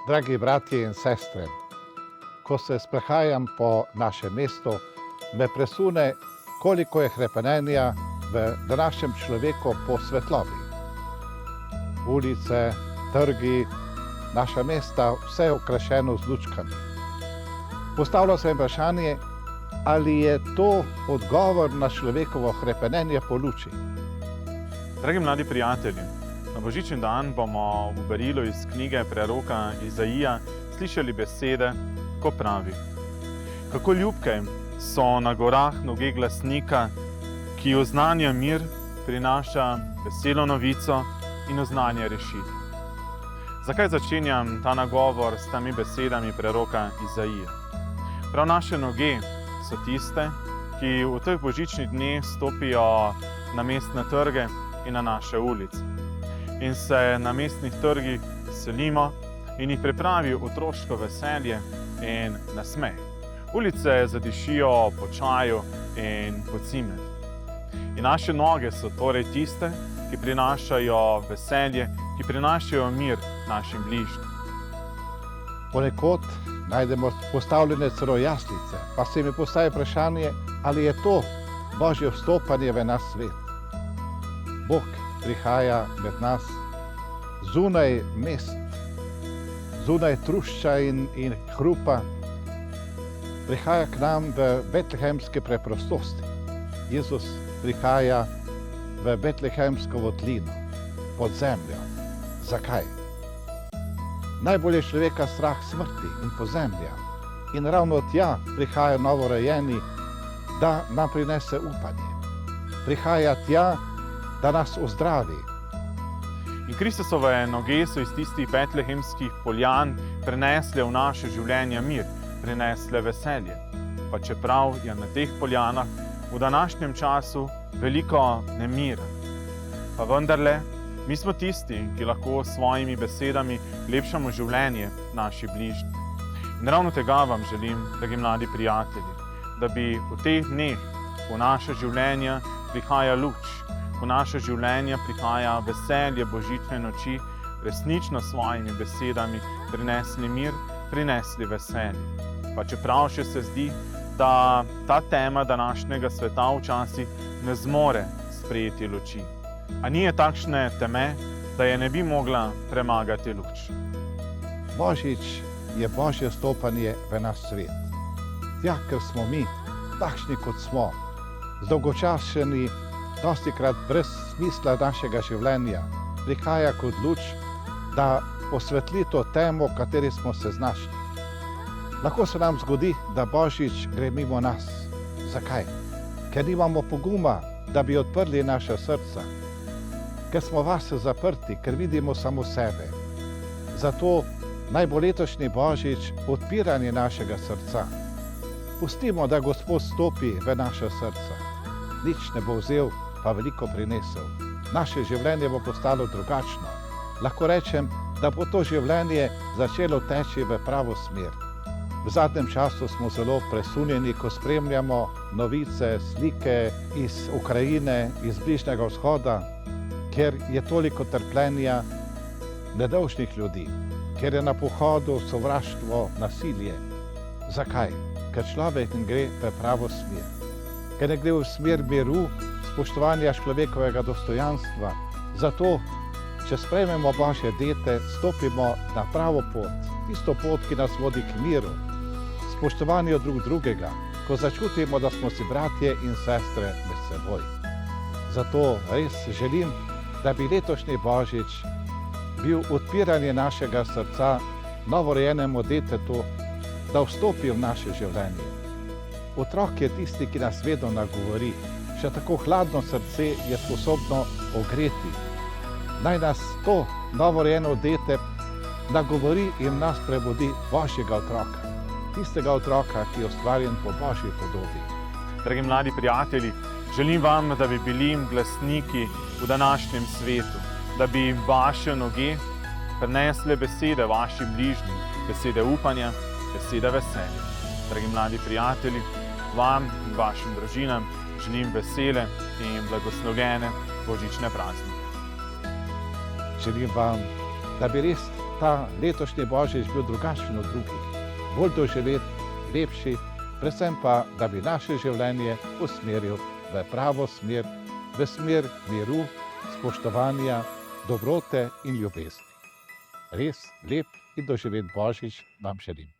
Dragi bratje in sestre, ko se sprehajam po našem mestu, me presune, koliko je hrepenenja v današnjem človeku po svetlobi. Ulice, trgi, naša mesta, vse je okrašeno z lučkami. Postavlja se vprašanje, ali je to odgovor na človekovo hrepenenje po luči. Dragi mladi prijatelji, na božični dan bomo v berilu iz knjige preroka Izaija slišali besede, ko pravi: kako ljubke so na gorah noge glasnika, ki oznanja mir, prinaša veselo novico in oznanja rešitev. Zakaj začenjam ta nagovor s temi besedami preroka Izaija? Prav naše noge so tiste, ki v teh božičnih dneh stopijo na mestne trge in na naše ulice. In se na mestnih trgih veselimo in jih pripravi otroško veselje in nasmeh. Ulice zadišijo po čaju in po cimetu. In naše noge so torej tiste, ki prinašajo veselje, ki prinašajo mir našim bližnjim. Ponekod najdemo postavljene celo jaslice, pa se mi postavi vprašanje, ali je to Božje vstopanje v naš svet. Bog prihaja med nas zunaj mest, zunaj trušča in hrupa, prihaja k nam v betlehemske preprostosti. Jezus prihaja v betlehemsko votlino, pod zemljo. Zakaj? Najbolj je človeka strah smrti in pozemlja. In ravno tja prihaja novorojeni, da nam prinese upanje. Prihaja tja, da nas ozdravi. In Kristusove noge so iz tistih betlehemskih poljan prenesle v naše življenje mir, prinesle veselje. Pa čeprav je na teh poljanah v današnjem času veliko nemira. Pa vendarle, mi smo tisti, ki lahko s svojimi besedami lepšamo življenje naši bližnji. In ravno tega vam želim, dragi mladi prijatelji, da bi v teh dneh v naše življenje prihaja luč, v naše življenje prihaja veselje božične noči, resnično s svojimi besedami prinesli mir, prinesli veselje. Pa čeprav še se zdi, da ta tema današnjega sveta včasih ne zmore sprejeti luči. A ni je takšne teme, da je ne bi mogla premagati luč. Božič je Božje vstopanje v naš svet. Tja, ker smo mi, takšni kot smo, zdolgočaseni, dostikrat brez smisla našega življenja, prihaja kot luč, da osvetli to temo, v kateri smo se znašli. Lahko se nam zgodi, da Božič gre mimo nas. Zakaj? Ker nimamo poguma, da bi odprli naša srca. Ker smo vase zaprti, ker vidimo samo sebe. Zato naj bo letošnji Božič odpiranje našega srca. Pustimo, da Gospod stopi v naša srca. Nič ne bo vzel, pa veliko prinesel. Naše življenje bo postalo drugačno. Lahko rečem, da bo to življenje začelo teči v pravo smer. V zadnjem času smo zelo presunjeni, ko spremljamo novice, slike iz Ukrajine, iz Bližnjega vzhoda, ker je toliko trpljenja nedolžnih ljudi, ker je na pohodu sovraštvo, nasilje. Zakaj? Ker človek ne gre v pravo smer. Ker ne gre v smer miru, spoštovanja človekovega dostojanstva. Zato, če sprejmemo Božje dete, stopimo na pravo pot, tisto pot, ki nas vodi k miru, spoštovanju drug drugega, ko začutimo, da smo si bratje in sestre med seboj. Zato res želim, da bi letošnji Božič bil odpiranje našega srca novorojenemu detetu, da vstopi v naše življenje. Otrok je tisti, ki nas vedno nagovori. Še tako hladno srce je sposobno ogreti. Naj nas to novorojeno dete nagovori in nas prebudi Božjega otroka. Tistega otroka, ki je ustvarjen po Božji podobi. Dragi mladi prijatelji, želim vam, da bi bili glasniki v današnjem svetu, da bi vaše noge prinesle besede vašim bližnjim, besede upanja, besede veselja. Dragi mladi prijatelji, vam in vašim družinam želim vesele in blagoslovljene božične praznike. Želim vam, da bi res ta letošnji Božič bil drugačen od drugih, bolj doživet, lepši, predvsem pa, da bi naše življenje usmeril v pravo smer, v smer miru, spoštovanja, dobrote in ljubezni. Res lep in doživet Božič vam želim.